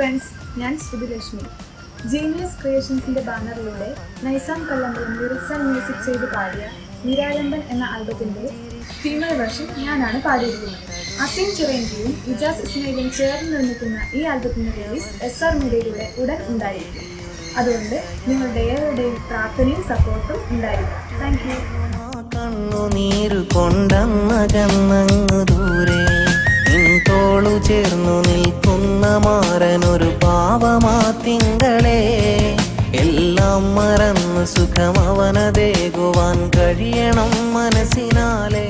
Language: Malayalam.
ഫ്രണ്ട്സ്, ഞാൻ ശ്രുതിലക്ഷ്മി. ജീനിയസ് ക്രിയേഷൻസിന്റെ ബാനറിലൂടെ Naizam Kallambalam lyrics and music ചെയ്ത് പാടിയ നിരാലംബൻ എന്ന ആൽബത്തിന്റെ ഫീമെയിൽ വെർഷൻ ഞാനാണ് പാടിയിരിക്കുന്നത്. അസീം ചിറയൻകിയും ഇജാസ് ഇസ്മയിലും ചേർന്ന് നിർമ്മിക്കുന്ന ഈ ആൽബത്തിന്റെ റിലീസ് SR മീഡിയയിലൂടെ ഉടൻ ഉണ്ടായിരിക്കും. അതുകൊണ്ട് നിങ്ങളുടെ ഏവരുടെയും പ്രാർത്ഥനയും സപ്പോർട്ടും ഉണ്ടായിരിക്കും. Thank you. കണ്ണുനീരു കൊണ്ടന്നകന്നങ്ങു ദൂരെ തോളു ചേർന്നു നിൽക്കുന്ന മാരനൊരു പാവമാ തിങ്കളെ എല്ലാം മറന്നു സുഖം അവനതേകുവാൻ കഴിയണം മനസ്സിനാലേ.